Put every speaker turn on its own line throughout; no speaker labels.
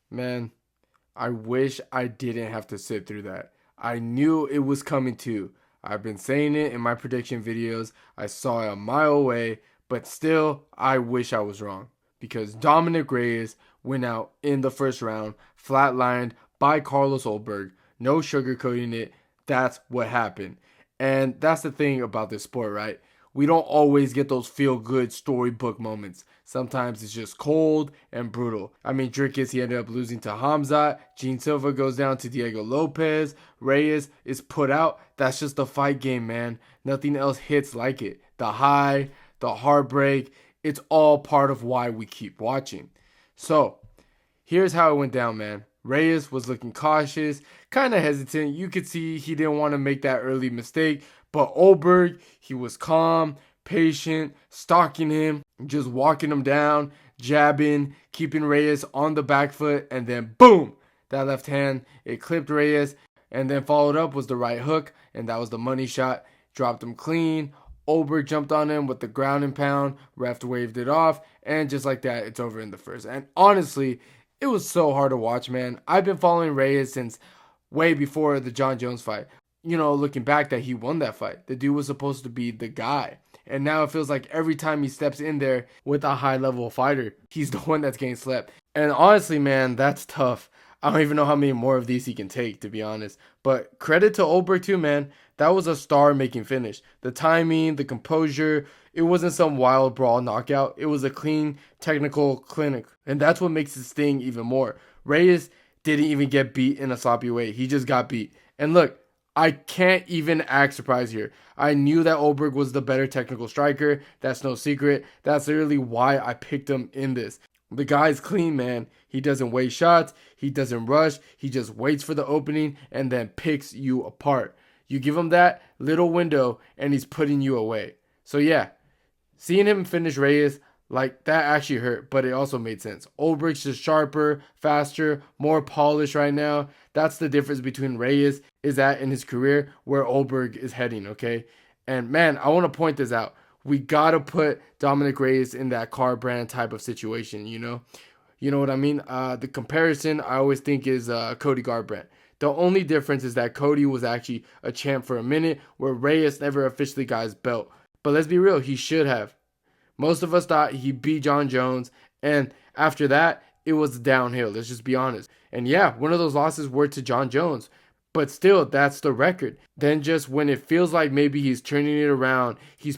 Man, I wish I didn't have to sit through that. I knew it was coming too. I've been saying it in my prediction videos. I saw it a mile away, but still, I wish I was wrong. Because Dominick Reyes went out in the first round, flatlined by Carlos Ulberg. No sugarcoating it. That's what happened. And that's the thing about this sport, right? We don't always get those feel good storybook moments. Sometimes it's just cold and brutal. I mean, Drickus, he ended up losing to Hamzat. Gene Silva goes down to Diego Lopez. Reyes is put out. That's just the fight game, man. Nothing else hits like it. The high, the heartbreak, it's all part of why we keep watching. So, here's how it went down, man. Reyes was looking cautious, kind of hesitant. You could see he didn't want to make that early mistake. But Ulberg, he was calm, patient, stalking him, just walking him down, jabbing, keeping Reyes on the back foot, and then boom, that left hand, it clipped Reyes, and then followed up was the right hook, and that was the money shot. Dropped him clean. Ulberg jumped on him with the ground and pound. Ref waved it off, and just like that, it's over in the first. And honestly, it was so hard to watch, man. I've been following Reyes since way before the Jon Jones fight. Looking back that he won that fight. The dude was supposed to be the guy. And now it feels like every time he steps in there with a high level fighter, he's the one that's getting slept. And honestly, man, that's tough. I don't even know how many more of these he can take, to be honest. But credit to Ulberg too, man. That was a star-making finish. The timing, the composure, it wasn't some wild brawl knockout. It was a clean, technical clinic. And that's what makes it sting even more. Reyes didn't even get beat in a sloppy way. He just got beat. And look, I can't even act surprised here. I knew that Ulberg was the better technical striker. That's no secret. That's literally why I picked him in this. The guy's clean, man. He doesn't waste shots. He doesn't rush. He just waits for the opening and then picks you apart. You give him that little window and he's putting you away. So yeah, seeing him finish Reyes, like, that actually hurt, but it also made sense. Ulbricht's just sharper, faster, more polished right now. That's the difference between Reyes is at in his career where Ulberg is heading, okay? And man, I want to point this out. We got to put Dominick Reyes in that Garbrandt type of situation, you know? You know what I mean? The comparison I always think is Cody Garbrandt. The only difference is that Cody was actually a champ for a minute where Reyes never officially got his belt. But let's be real, he should have. Most of us thought he beat Jon Jones, and after that, it was downhill. Let's just be honest. And yeah, one of those losses were to Jon Jones, but still, that's the record. Then just when it feels like maybe he's turning it around, he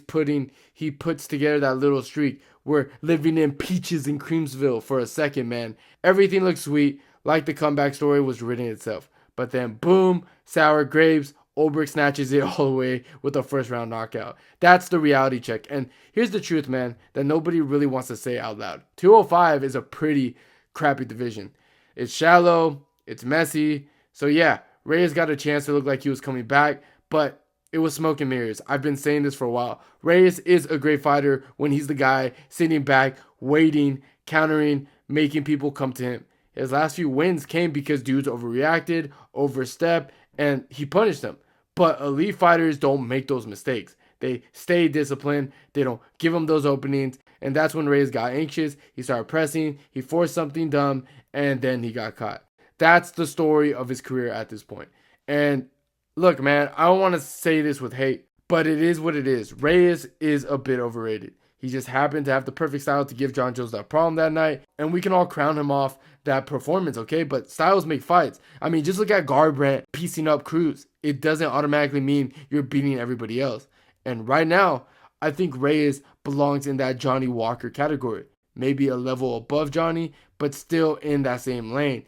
puts together that little streak. We're living in peaches and Creamsville for a second, man. Everything looks sweet, like the comeback story was written itself. But then boom, sour grapes. Ulberg snatches it all the way with a first round knockout. That's the reality check. And here's the truth, man, that nobody really wants to say out loud. 205 is a pretty crappy division. It's shallow, it's messy. So yeah, Reyes got a chance to look like he was coming back, but it was smoke and mirrors. I've been saying this for a while. Reyes is a great fighter when he's the guy sitting back, waiting, countering, making people come to him. His last few wins came because dudes overreacted, overstepped, and he punished them. But elite fighters don't make those mistakes. They stay disciplined. They don't give them those openings. And that's when Reyes got anxious. He started pressing. He forced something dumb. And then he got caught. That's the story of his career at this point. And look, man, I don't want to say this with hate, but it is what it is. Reyes is a bit overrated. He just happened to have the perfect style to give Jon Jones that problem that night. And we can all crown him off that performance, okay? But styles make fights. I mean, just look at Garbrandt piecing up Cruz. It doesn't automatically mean you're beating everybody else. And right now, I think Reyes belongs in that Johnny Walker category. Maybe a level above Johnny, but still in that same lane.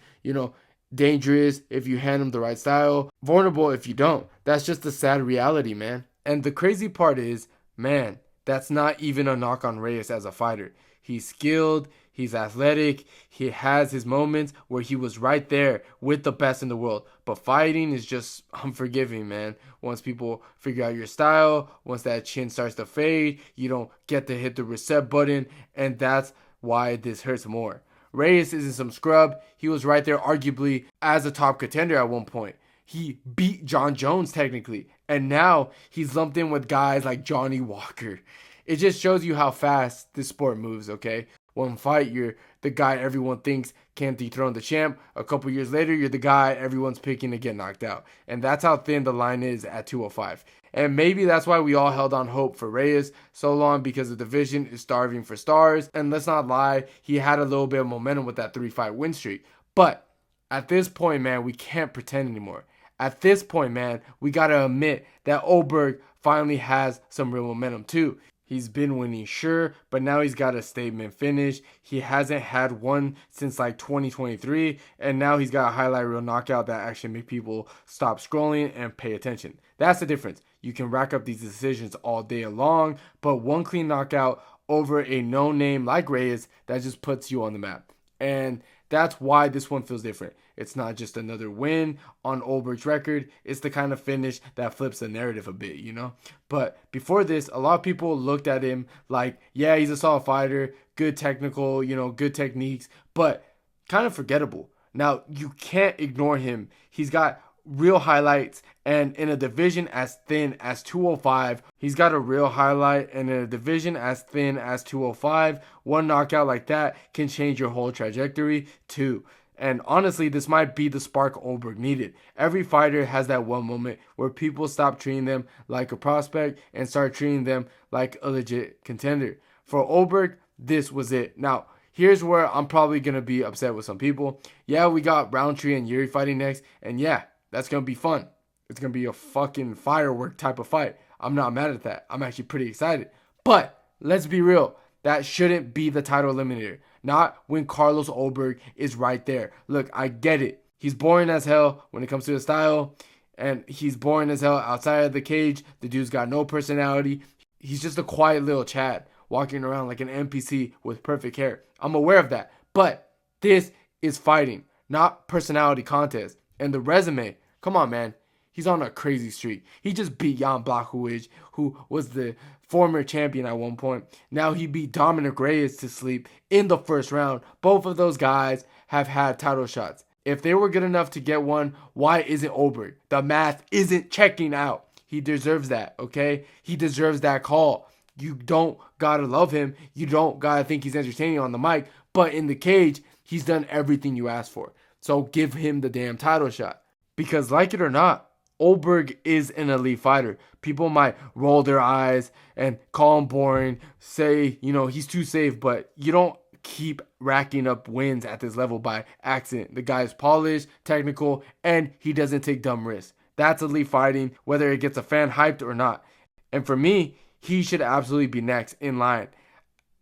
Dangerous if you hand him the right style. Vulnerable if you don't. That's just the sad reality, man. And the crazy part is, man, that's not even a knock on Reyes as a fighter. He's skilled, he's athletic, he has his moments where he was right there with the best in the world. But fighting is just unforgiving, man. Once people figure out your style, once that chin starts to fade, you don't get to hit the reset button, and that's why this hurts more. Reyes isn't some scrub. He was right there arguably as a top contender at one point. He beat Jon Jones technically, and now he's lumped in with guys like Johnny Walker. It just shows you how fast this sport moves, okay? One fight, you're the guy everyone thinks can dethrone the champ. A couple years later, you're the guy everyone's picking to get knocked out. And that's how thin the line is at 205. And maybe that's why we all held on hope for Reyes so long, because the division is starving for stars. And let's not lie, he had a little bit of momentum with that 3-fight win streak. But at this point, man, we can't pretend anymore. At this point, man, we got to admit that Ulberg finally has some real momentum too. He's been winning, sure, but now he's got a statement finish. He hasn't had one since like 2023, and now he's got a highlight reel knockout that actually make people stop scrolling and pay attention. That's the difference. You can rack up these decisions all day long, but one clean knockout over a no-name like Reyes, that just puts you on the map. And that's why this one feels different. It's not just another win on Ulberg's record. It's the kind of finish that flips the narrative a bit, you know? But before this, a lot of people looked at him like, yeah, he's a solid fighter, good technical, good techniques, but kind of forgettable. Now, you can't ignore him. He's got real highlights, and in a division as thin as 205, he's got a real highlight, and in a division as thin as 205, one knockout like that can change your whole trajectory too. And honestly, this might be the spark Ulberg needed. Every fighter has that one moment where people stop treating them like a prospect and start treating them like a legit contender. For Ulberg, this was it. Now, here's where I'm probably going to be upset with some people. Yeah, we got Roundtree and Yuri fighting next, and yeah, that's going to be fun. It's going to be a fucking firework type of fight. I'm not mad at that. I'm actually pretty excited. But let's be real. That shouldn't be the title eliminator. Not when Carlos Ulberg is right there. Look, I get it. He's boring as hell when it comes to his style. And he's boring as hell outside of the cage. The dude's got no personality. He's just a quiet little Chad walking around like an NPC with perfect hair. I'm aware of that. But this is fighting, not personality contest. And the resume, come on, man. He's on a crazy streak. He just beat Jan Blachowicz, who was the former champion at one point. Now he beat Dominick Reyes to sleep in the first round. Both of those guys have had title shots. If they were good enough to get one, why isn't Ulberg? The math isn't checking out. He deserves that, okay? He deserves that call. You don't gotta love him. You don't gotta think he's entertaining on the mic. But in the cage, he's done everything you asked for. So give him the damn title shot. Because like it or not, Ulberg is an elite fighter. People might roll their eyes and call him boring, say, he's too safe, but you don't keep racking up wins at this level by accident. The guy's polished, technical, and he doesn't take dumb risks. That's elite fighting, whether it gets a fan hyped or not. And for me, he should absolutely be next in line.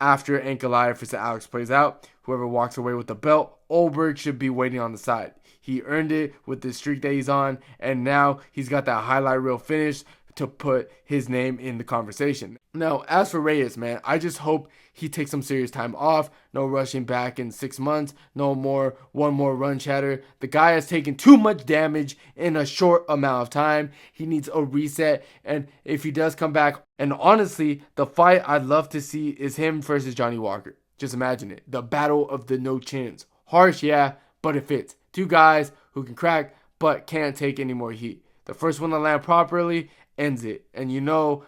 After Ankalaev versus Alex plays out, whoever walks away with the belt, Ulberg should be waiting on the side. He earned it with the streak that he's on, and now he's got that highlight reel finish to put his name in the conversation. Now, as for Reyes, man, I just hope he takes some serious time off. No rushing back in 6 months. No more one more run chatter. The guy has taken too much damage in a short amount of time. He needs a reset, and if he does come back, and honestly, the fight I'd love to see is him versus Johnny Walker. Just imagine it. The battle of the no chins. Harsh, yeah, but it fits. Two guys who can crack but can't take any more heat. The first one to land properly ends it. And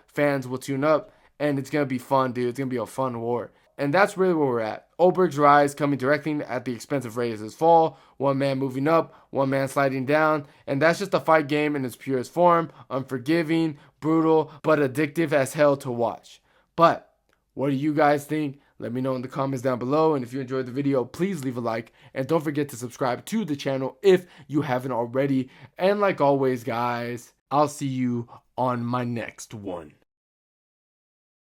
fans will tune up, and it's going to be fun, dude. It's going to be a fun war. And that's really where we're at. Ulberg's rise coming directly at the expense of Reyes' fall. One man moving up, one man sliding down. And that's just a fight game in its purest form. Unforgiving, brutal, but addictive as hell to watch. But what do you guys think? Let me know in the comments down below. And if you enjoyed the video, please leave a like. And don't forget to subscribe to the channel if you haven't already. And like always, guys, I'll see you on my next one.